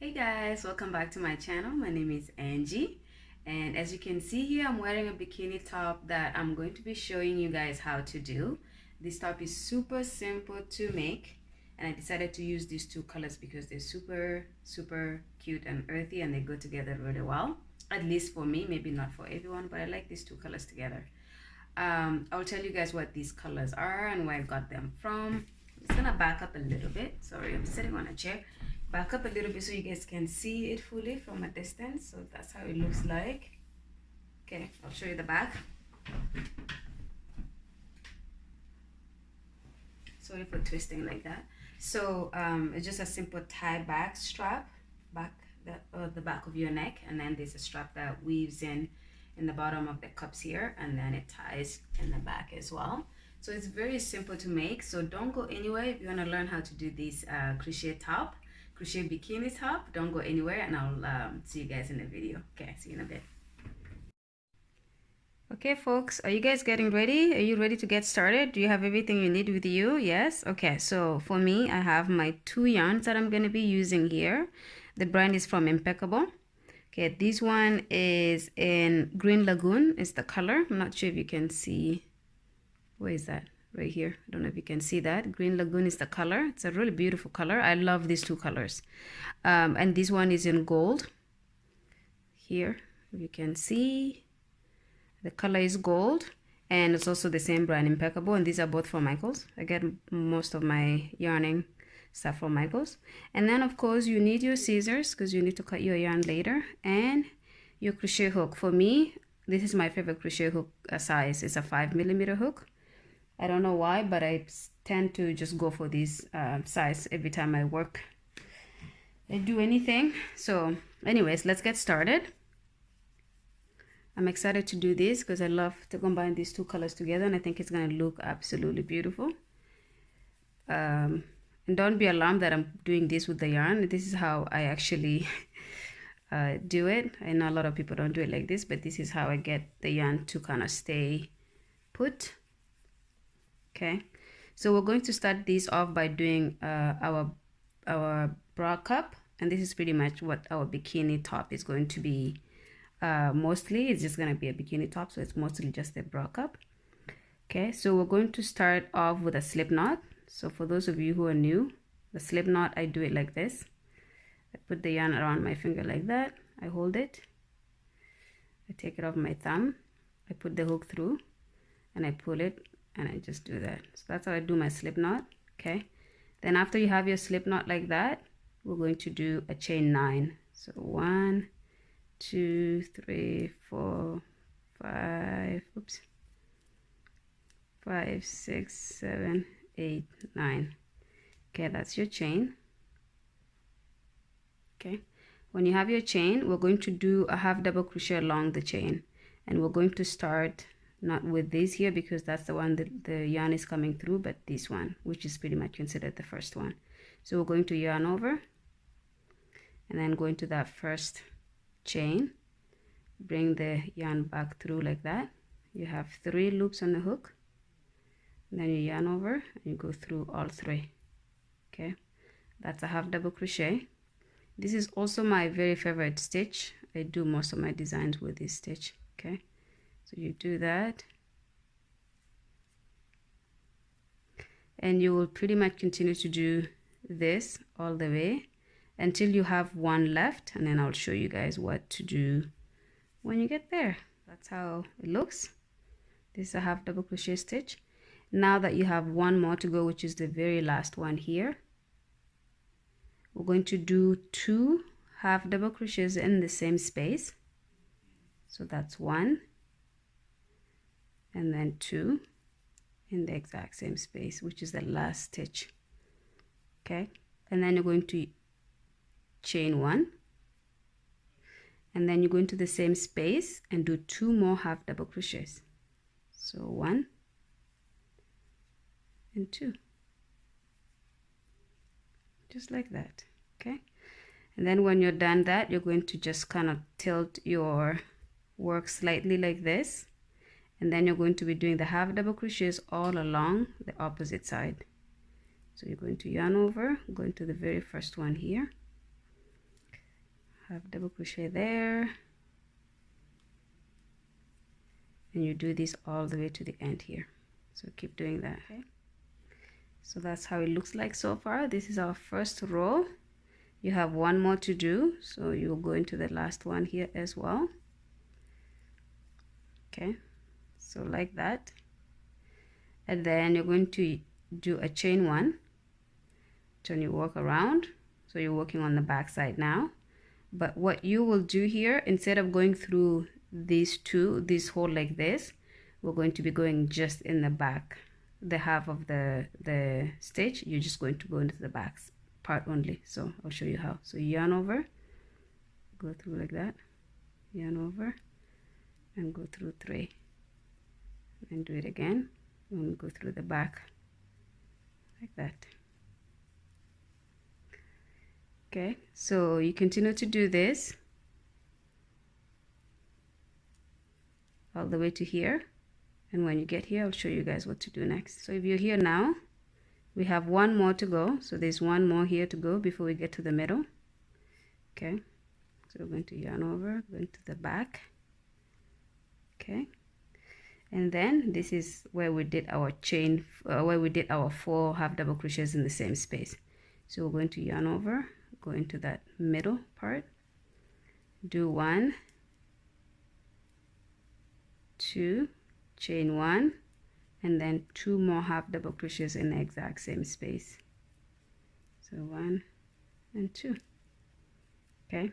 Hey guys, welcome back to my channel. My name is Angie, and as you can see here, I'm wearing a bikini top that I'm going to be showing you guys how to do. This top is super simple to make, and I decided to use these two colors because they're super cute and earthy, and they go together really well, at least for me. Maybe not for everyone, but I like these two colors together. I'll tell you guys what these colors are and where I got them from. I'm just gonna back up a little bit. Sorry, I'm sitting on a chair. Back up a little bit so you guys can see it fully from a distance. So that's how it looks like. Okay, I'll show you the back. Sorry for twisting like that. So it's just a simple tie back strap, the back of your neck, and then there's a strap that weaves in the bottom of the cups here, and then it ties in the back as well. So it's very simple to make, so don't go anywhere. If you want to learn how to do this crochet bikini top, don't go anywhere, and I'll see you guys in the video. Okay, see you in a bit. Okay folks, are you guys getting ready? Are you ready to get started? Do you have everything you need with you? Yes? Okay, so for me, I have my two yarns that I'm going to be using here. The brand is from Impeccable. Okay, this one is in Green Lagoon is the color. I'm not sure if you can see. Where is that? Right here. I don't know if you can see that. Green Lagoon is the color. It's a really beautiful color. I love these two colors. And this one is in gold. Here, if you can see. The color is gold, and it's also the same brand, Impeccable, and these are both from Michaels. I get most of my yarning stuff from Michaels. And then of course you need your scissors because you need to cut your yarn later, and your crochet hook. For me, this is my favorite crochet hook size. It's a 5mm hook. I don't know why, but I tend to just go for this size every time I do anything. So anyways, let's get started. I'm excited to do this because I love to combine these two colors together, and I think it's going to look absolutely beautiful. And don't be alarmed that I'm doing this with the yarn. This is how I actually do it. I know a lot of people don't do it like this, but this is how I get the yarn to kind of stay put. Okay, so we're going to start this off by doing our bra cup, and this is pretty much what our bikini top is going to be. Mostly it's just going to be a bikini top, so it's mostly just a bra cup. Okay, so we're going to start off with a slip knot. So for those of you who are new, the slip knot, I do it like this. I put the yarn around my finger like that. I hold it, I take it off my thumb, I put the hook through, and I pull it, and I just do that. So that's how I do my slip knot. Okay, then after you have your slip knot like that, we're going to do a chain 9. So 1, 2, 3, 4, 5, 5, 6, 7, 8, 9. Okay, that's your chain. Okay, when you have your chain, we're going to do a half double crochet along the chain, and we're going to start not with this here because that's the one that the yarn is coming through, but this one, which is pretty much considered the first one. So we're going to yarn over and then go into that first chain, bring the yarn back through like that. You have 3 loops on the hook, and then you yarn over and you go through all 3. Okay, that's a half double crochet. This is also my very favorite stitch. I do most of my designs with this stitch. Okay, so you do that, and you will pretty much continue to do this all the way until you have 1 left, and then I'll show you guys what to do when you get there. That's how it looks. This is a half double crochet stitch. Now that you have 1 more to go, which is the very last one here, we're going to do 2 half double crochets in the same space. So that's 1 and then 2 in the exact same space, which is the last stitch. Okay, and then you're going to chain 1, and then you go into the same space and do 2 more half double crochets. So 1 and 2, just like that. Okay, and then when you're done that, you're going to just kind of tilt your work slightly like this, and then you're going to be doing the half double crochets all along the opposite side. So you're going to yarn over, go into the very first one here, half double crochet there, and you do this all the way to the end here. So keep doing that. Okay, so that's how it looks like so far. This is our first row. You have one more to do, so you'll go into the last one here as well. Okay, so like that, and then you're going to do a chain one, turn your work around, so you're working on the back side now. But what you will do here, instead of going through these two, this hole like this, we're going to be going just in the back, the half of the stitch. You're just going to go into the back part only. So I'll show you how. So yarn over, go through like that, yarn over, and go through 3, and do it again, and go through the back like that. Okay, so you continue to do this all the way to here, and when you get here I'll show you guys what to do next. So if you're here now, we have one more to go, so there's one more here to go before we get to the middle. Okay, so we're going to yarn over, go into the back. Okay, and then this is where we did our chain, where we did our 4 half double crochets in the same space. So we're going to yarn over, go into that middle part, do 1, 2, chain 1, and then 2 more half double crochets in the exact same space. So 1 and 2. Okay,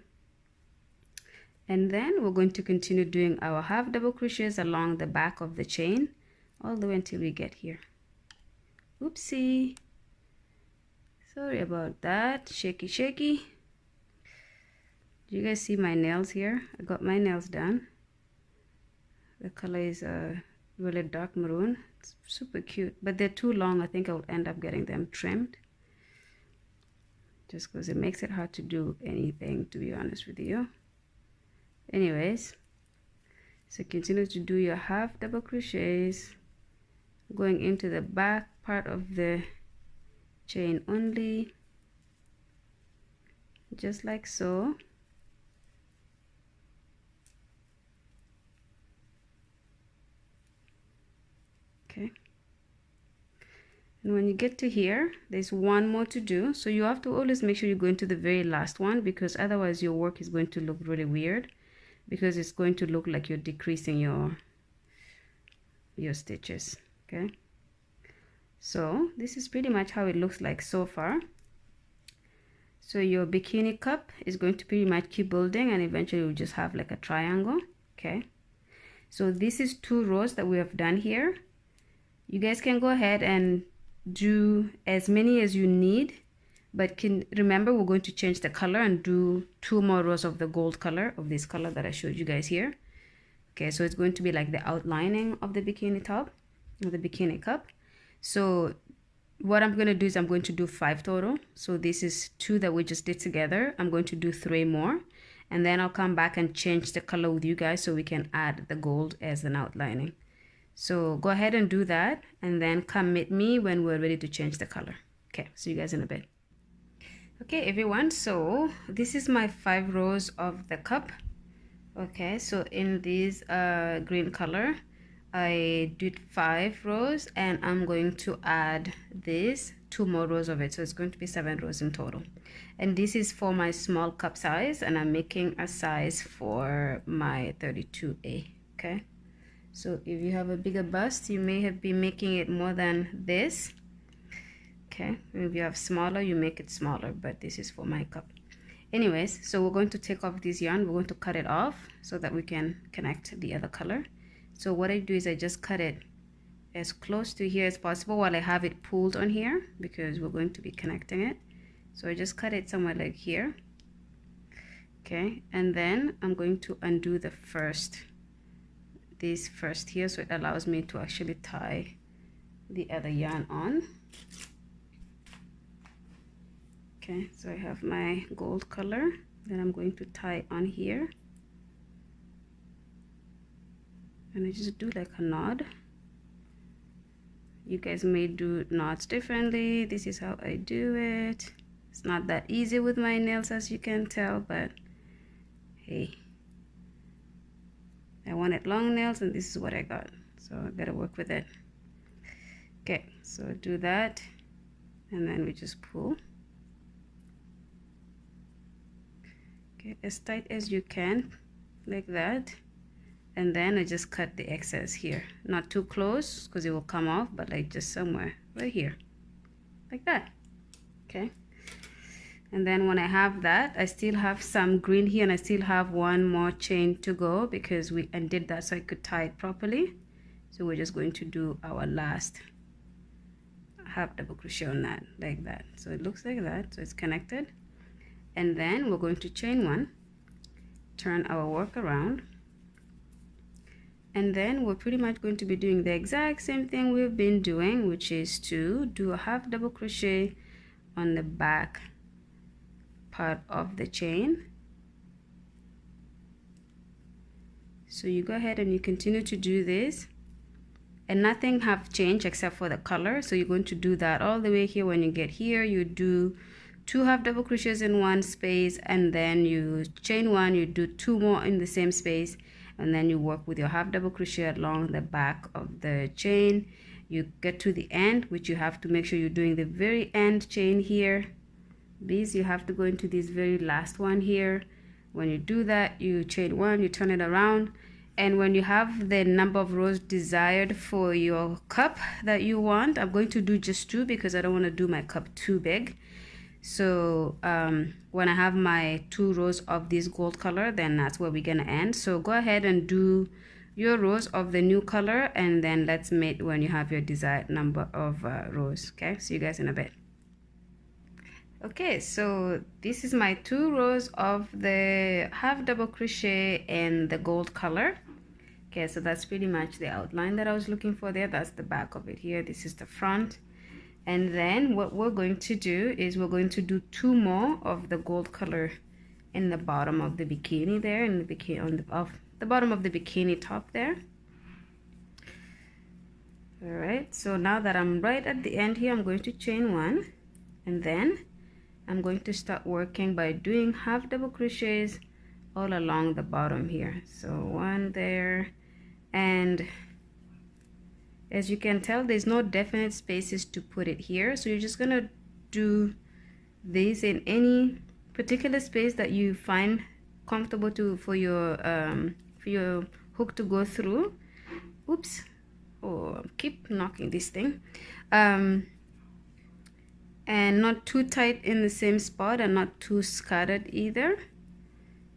and then we're going to continue doing our half double crochets along the back of the chain all the way until we get here. Oopsie, sorry about that. Shaky. Do you guys see my nails here? I got my nails done. The color is really dark maroon. It's super cute, but they're too long. I think I'll end up getting them trimmed, just because it makes it hard to do anything, to be honest with you. Anyways, so continue to do your half double crochets going into the back part of the chain only, just like so. Okay, and when you get to here, there's one more to do, so you have to always make sure you go into the very last one, because otherwise your work is going to look really weird, because it's going to look like you're decreasing your stitches. Okay, so this is pretty much how it looks like so far. So your bikini cup is going to pretty much keep building, and eventually you'll just have like a triangle. Okay, so this is 2 rows that we have done here. You guys can go ahead and do as many as you need, but remember we're going to change the color and do 2 more rows of the gold color, of this color that I showed you guys here. Okay, so it's going to be like the outlining of the bikini top, of the bikini cup. So what I'm going to do is I'm going to do 5 total. So this is 2 that we just did together. I'm going to do 3 more, and then I'll come back and change the color with you guys so we can add the gold as an outlining. So go ahead and do that, and then come meet me when we're ready to change the color. Okay, see you guys in a bit. Okay everyone, so this is my 5 rows of the cup. Okay, so in this green color I did 5 rows, and I'm going to add this 2 more rows of it, so it's going to be 7 rows in total. And this is for my small cup size, and I'm making a size for my 32A. Okay, so if you have a bigger bust, you may have been making it more than this. Okay, if you have smaller, you make it smaller, but this is for my cup. Anyways, so we're going to take off this yarn, we're going to cut it off so that we can connect the other color. So what I do is I just cut it as close to here as possible while I have it pulled on here, because we're going to be connecting it. So I just cut it somewhere like here. Okay, and then I'm going to undo the this first here, so it allows me to actually tie the other yarn on. Okay, so I have my gold color, then I'm going to tie on here, and I just do like a knot. You guys may do knots differently. This is how I do it. It's not that easy with my nails, as you can tell, but hey, I wanted long nails and this is what I got, so I better work with it. Okay, so do that and then we just pull. Okay, as tight as you can, like that. And then I just cut the excess here, not too close because it will come off, but like just somewhere right here, like that. Okay, and then when I have that, I still have some green here and I still have one more chain to go because we undid that so I could tie it properly. So we're just going to do our last half double crochet on that, like that. So it looks like that, so it's connected. And then we're going to chain one, turn our work around, and then we're pretty much going to be doing the exact same thing we've been doing, which is to do a half double crochet on the back part of the chain. So you go ahead and you continue to do this, and nothing have changed except for the color. So you're going to do that all the way here. When you get here, you do 2 half double crochets in one space, and then you chain one, you do 2 more in the same space, and then you work with your half double crochet along the back of the chain. You get to the end, which you have to make sure you're doing the very end chain here. These you have to go into this very last one here. When you do that, you chain one, you turn it around, and when you have the number of rows desired for your cup that you want, I'm going to do just 2 because I don't want to do my cup too big. So when I have my 2 rows of this gold color, then that's where we're gonna end. So go ahead and do your rows of the new color, and then let's meet when you have your desired number of rows. Okay, see you guys in a bit. Okay, so this is my 2 rows of the half double crochet in the gold color. Okay, so that's pretty much the outline that I was looking for there. That's the back of it here. This is the front. And then what we're going to do is we're going to do 2 more of the gold color in the bottom of the bikini there, in the bikini on the bottom of the bikini top there. All right, so now that I'm right at the end here, I'm going to chain 1, and then I'm going to start working by doing half double crochets all along the bottom here. So 1 there, and as you can tell, there's no definite spaces to put it here, so you're just gonna do this in any particular space that you find comfortable for your hook to go through. Oops, oh, keep knocking this thing. And not too tight in the same spot and not too scattered either.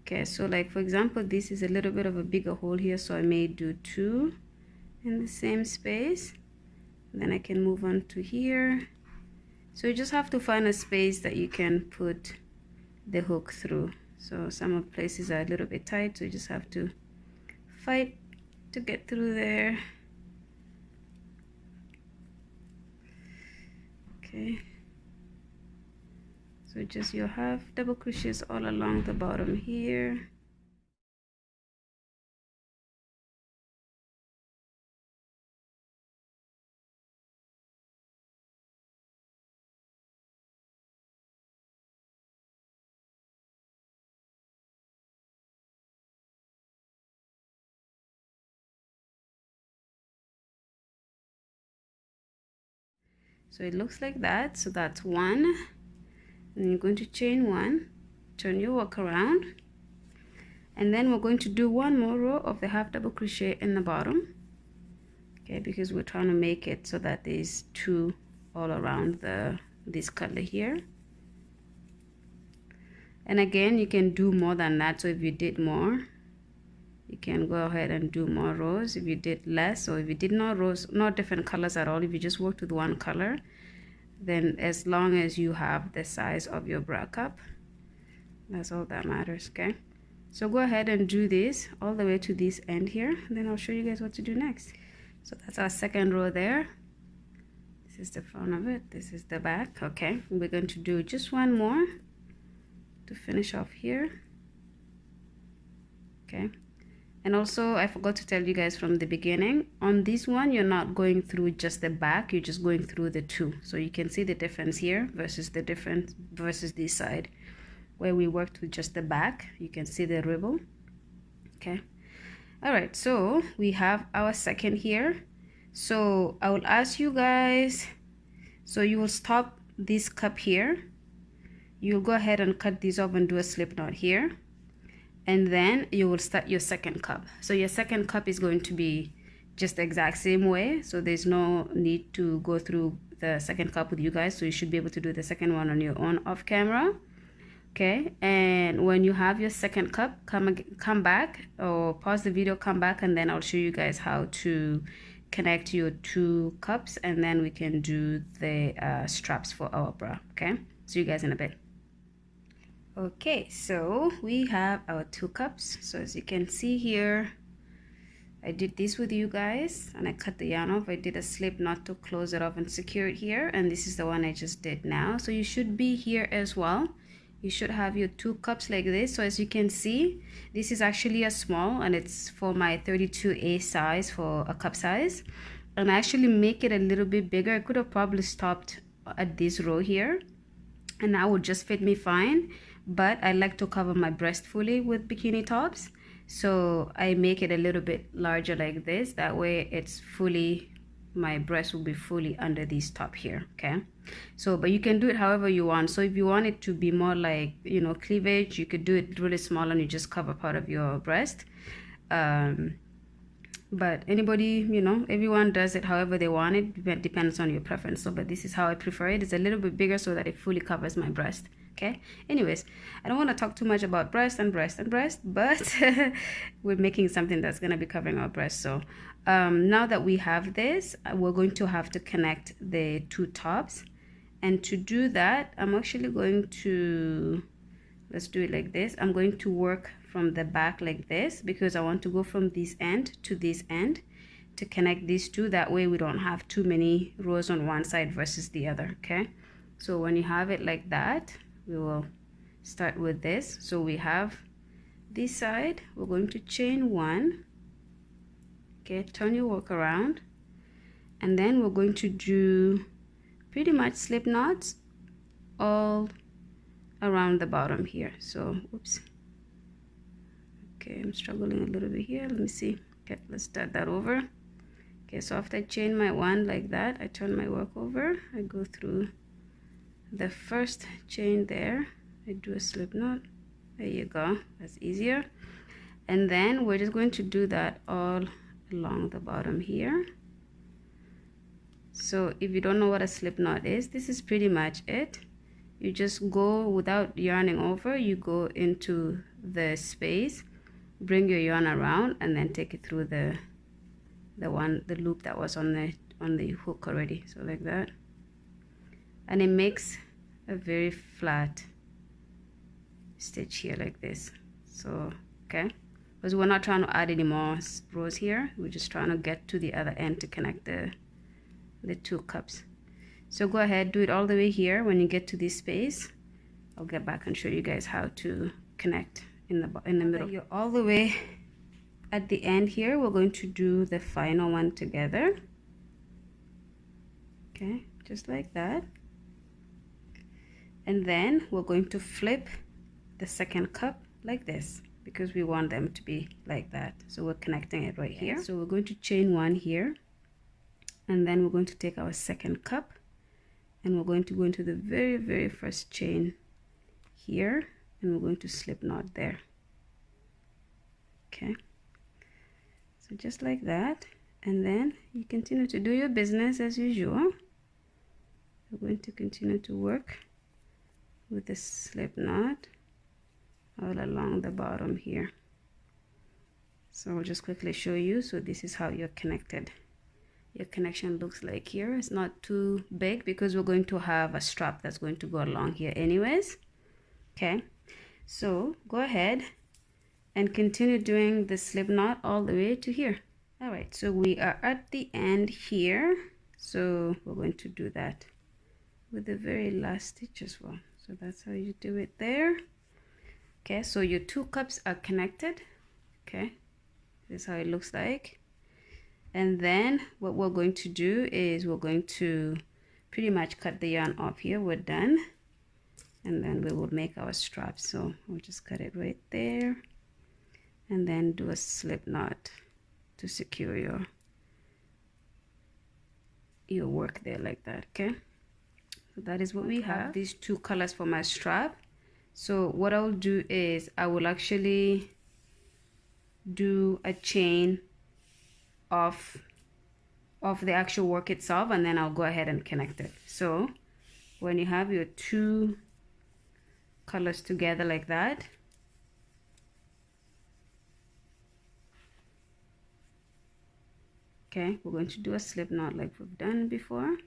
Okay, so like for example, this is a little bit of a bigger hole here, so I may do 2 in the same space. Then I can move on to here. So you just have to find a space that you can put the hook through. So some of the places are a little bit tight, so you just have to fight to get through there. Okay, so just you have double crochets all along the bottom here. So it looks like that. So that's 1, and you're going to chain 1, turn your work around, and then we're going to do 1 more row of the half double crochet in the bottom. Okay, because we're trying to make it so that there's 2 all around this color here. And again, you can do more than that. So if you did more, you can go ahead and do more rows. If you did less, or if you did no rows, not different colors at all, if you just worked with 1 color, then as long as you have the size of your bra cup, that's all that matters. Okay, so go ahead and do this all the way to this end here, and then I'll show you guys what to do next. So that's our second row there. This is the front of it, this is the back. Okay, we're going to do just 1 more to finish off here. Okay, and also I forgot to tell you guys from the beginning, on this one you're not going through just the back, you're just going through the 2. So you can see the difference here versus the difference versus this side. where we worked with just the back. You can see the ribbon. Okay, all right, so we have our second here. So I will ask you guys, so you will stop this cup here, you'll go ahead and cut these off and do a slip knot here, and then you will start your second cup. So your second cup is going to be just the exact same way, so there's no need to go through the second cup with you guys. So you should be able to do the second one on your own off camera. Okay, and when you have your second cup, come back, or pause the video, come back, and then I'll show you guys how to connect your two cups, and then we can do the straps for our bra. Okay, see you guys in a bit. Okay, so we have our two cups. So as you can see here, I did this with you guys and I cut the yarn off. I did a slip knot to close it off and secure it here, and this is the one I just did now. So you should be here as well. You should have your two cups like this. So as you can see, this is actually a small, and it's for my 32A size, for a cup size. And I actually make it a little bit bigger. I could have probably stopped at this row here and that would just fit me fine, but I like to cover my breast fully with bikini tops, so I make it a little bit larger like this. That way it's fully, my breast will be fully under this top here. Okay, so but you can do it however you want. So if you want it to be more like, you know, cleavage, you could do it really small and you just cover part of your breast. But anybody, you know, everyone does it however they want it. It depends on your preference. So but this is how I prefer it. It's a little bit bigger so that it fully covers my breast. Okay, anyways, I don't want to talk too much about breast, but we're making something that's going to be covering our breast. So now that we have this, we're going to have to connect the two tops, and to do that, I'm actually going to, let's do it like this. I'm going to work from the back like this, because I want to go from this end to this end to connect these two. That way we don't have too many rows on one side versus the other. Okay, so when you have it like that, we will start with this. So we have this side, we're going to chain one. Okay, turn your work around, and then we're going to do pretty much slip knots all around the bottom here. So oops, okay, I'm struggling a little bit here. Let me see. Okay, let's start that over. Okay, so after I chain my one like that, I turn my work over, I go through the first chain there, I do a slip knot. There you go, that's easier. And then we're just going to do that all along the bottom here. So if you don't know what a slip knot is, this is pretty much it. You just go without yarning over, you go into the space, bring your yarn around, and then take it through the loop that was on the hook already. So like that, and it makes a very flat stitch here like this. So okay, because we're not trying to add any more rows here, we're just trying to get to the other end to connect the two cups. So go ahead, do it all the way here. When you get to this space, I'll get back and show you guys how to connect in the middle. You're all the way at the end here, we're going to do the final one together. Okay, just like that. And then we're going to flip the second cup like this, because we want them to be like that. So we're connecting it right here. So we're going to chain one here, and then we're going to take our second cup, and we're going to go into the very first chain here, and we're going to slip knot there. Okay, so just like that, and then you continue to do your business as usual. We're going to continue to work with the slip knot all along the bottom here. So I'll just quickly show you. So this is how you're connected. Your connection looks like here. It's not too big because we're going to have a strap that's going to go along here anyways. Okay, so go ahead and continue doing the slip knot all the way to here. All right, so we are at the end here, so we're going to do that with the very last stitch as well. So that's how you do it there. Okay, so your two cups are connected. Okay, this is how it looks like. And then what we're going to do is we're going to pretty much cut the yarn off here. We're done. and then we will make our strap. So we'll just cut it right there and then do a slip knot to secure your work there like that. Okay, so that is what we have. These two colors for my strap. So what I'll do is I will actually do a chain of the actual work itself, and then I'll go ahead and connect it. So when you have your two colors together like that, okay, we're going to do a slip knot like we've done before,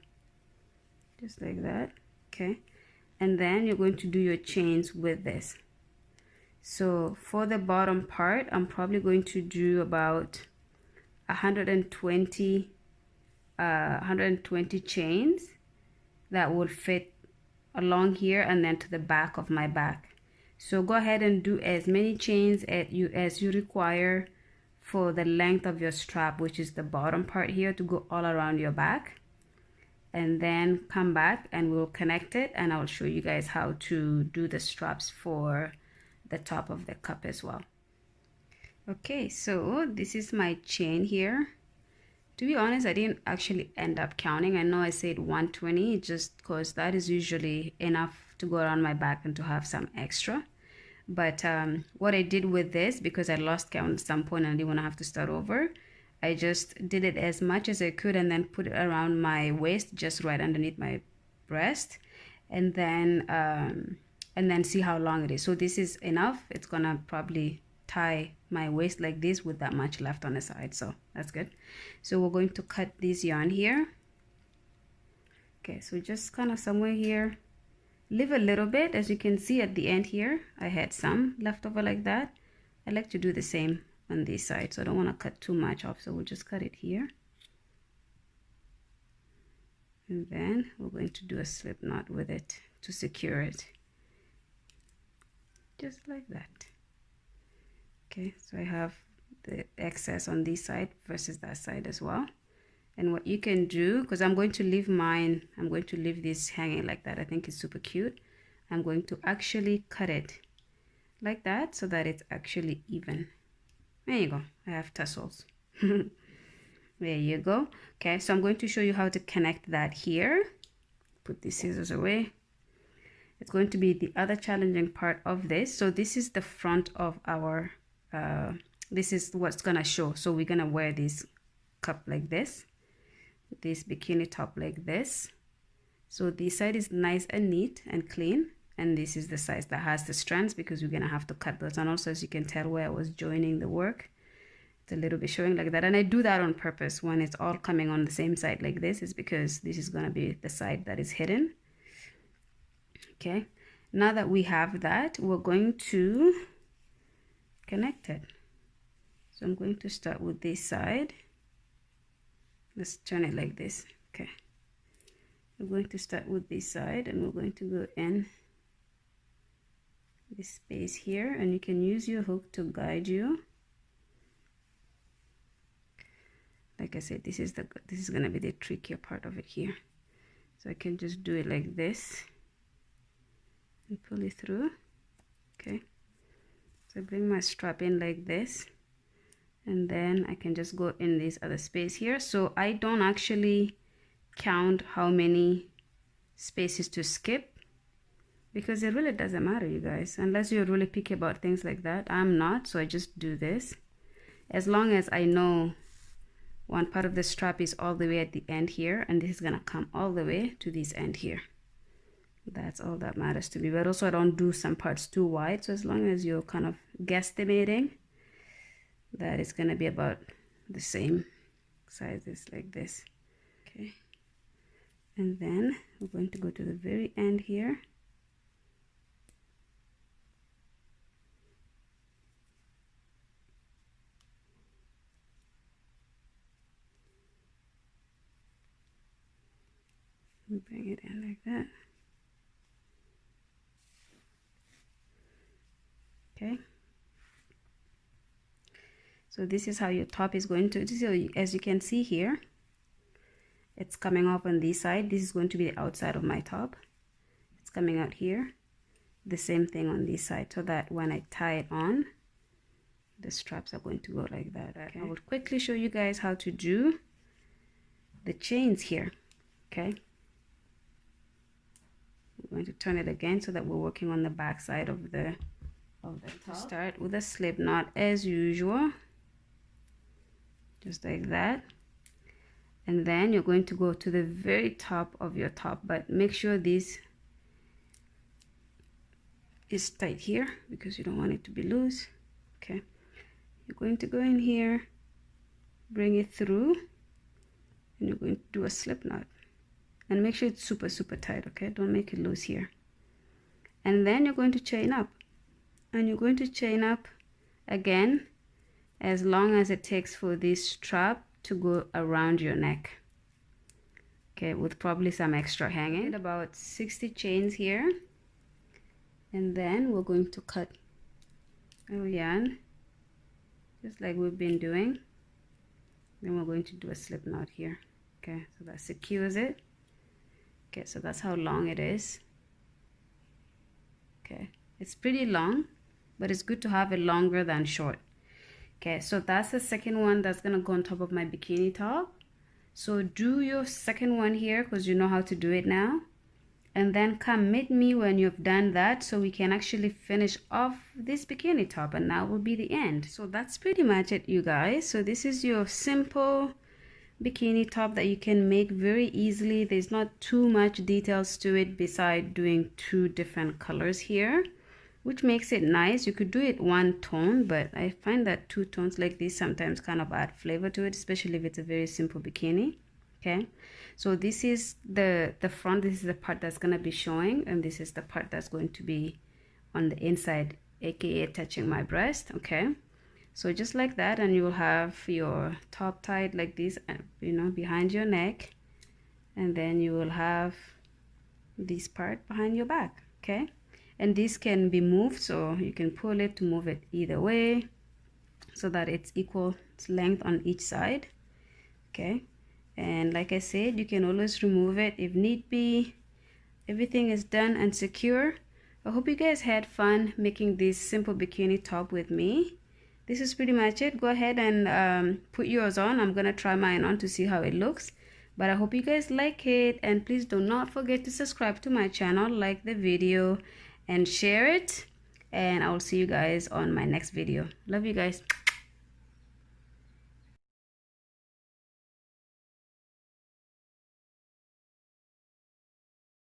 just like that. Okay, and then you're going to do your chains with this. So for the bottom part, I'm probably going to do about 120 chains that will fit along here and then to the back of my back. So go ahead and do as many chains as you require for the length of your strap, which is the bottom part here, to go all around your back, and then come back and we'll connect it, and I'll show you guys how to do the straps for the top of the cup as well. Okay, so this is my chain here. To be honest, I didn't actually end up counting. I know I said 120 just because that is usually enough to go around my back and to have some extra. But what I did with this, because I lost count at some point and I didn't want to have to start over, I just did it as much as I could and then put it around my waist, just right underneath my breast, and then see how long it is. So this is enough. It's gonna probably tie my waist like this with that much left on the side, so that's good. So we're going to cut this yarn here. Okay, so just kind of somewhere here, leave a little bit. As you can see at the end here, I had some left over like that. I like to do the same on this side, so I don't want to cut too much off, so we'll just cut it here, and then we're going to do a slip knot with it to secure it, just like that. Okay, so I have the excess on this side versus that side as well. And what you can do, because I'm going to leave mine, I'm going to leave this hanging like that. I think it's super cute. I'm going to actually cut it like that so that it's actually even. There you go. I have tassels. There you go. Okay, so I'm going to show you how to connect that here. Put the scissors away. It's going to be the other challenging part of this. So this is the front of our this is what's gonna show. So we're gonna wear this cup like this, this bikini top like this. So this side is nice and neat and clean, and this is the side that has the strands, because we're gonna have to cut those. And also, as you can tell where I was joining the work, it's a little bit showing like that, and I do that on purpose. When it's all coming on the same side like this, is because this is gonna be the side that is hidden. Okay, now that we have that, we're going to connect it. So I'm going to start with this side. Let's turn it like this. Okay, we're going to start with this side, and we're going to go in this space here, and you can use your hook to guide you. Like I said, this is going to be the trickier part of it here. So I can just do it like this and pull it through. Okay, so I bring my strap in like this, and then I can just go in this other space here. So I don't actually count how many spaces to skip, because it really doesn't matter, you guys, unless you're really picky about things like that. I'm not, so I just do this. As long as I know one part of the strap is all the way at the end here, and this is gonna come all the way to this end here. That's all that matters to me. But also, I don't do some parts too wide, so as long as you're kind of guesstimating that it's gonna be about the same sizes like this. Okay, and then we're going to go to the very end here. And bring it in like that. Okay, so this is how your top is going to, as you can see here, it's coming off on this side. This is going to be the outside of my top. It's coming out here, the same thing on this side, so that when I tie it on, the straps are going to go like that. Okay, I will quickly show you guys how to do the chains here. Okay, we're going to turn it again so that we're working on the back side of the top. Start with a slip knot as usual, just like that, and then you're going to go to the very top of your top, but make sure this is tight here because you don't want it to be loose. Okay, you're going to go in here, bring it through, and you're going to do a slip knot, and make sure it's super tight. Okay, don't make it loose here. And then you're going to chain up, and you're going to chain up again as long as it takes for this strap to go around your neck. Okay, with probably some extra hanging. About 60 chains here, and then we're going to cut our yarn just like we've been doing. Then we're going to do a slip knot here. Okay, so that secures it. Okay, so that's how long it is. Okay, it's pretty long, but it's good to have it longer than short. Okay, so that's the second one that's gonna go on top of my bikini top. So do your second one here because you know how to do it now, and then come meet me when you've done that so we can actually finish off this bikini top, and that will be the end. So that's pretty much it, you guys. So this is your simple bikini top that you can make very easily. There's not too much details to it besides doing 2 different colors here, which makes it nice. You could do it 1 tone, but I find that 2 tones like this sometimes kind of add flavor to it, especially if it's a very simple bikini. Okay, so this is the front. This is the part that's going to be showing, and this is the part that's going to be on the inside, aka touching my breast. Okay, so just like that, and you will have your top tied like this, you know, behind your neck, and then you will have this part behind your back. Okay, and this can be moved, so you can pull it to move it either way so that it's equal length on each side. Okay, and like I said, you can always remove it if need be. Everything is done and secure. I hope you guys had fun making this simple bikini top with me. This is pretty much it. Go ahead and put yours on. I'm gonna try mine on to see how it looks, but I hope you guys like it, and please do not forget to subscribe to my channel, like the video, and share it, and I will see you guys on my next video. Love you guys.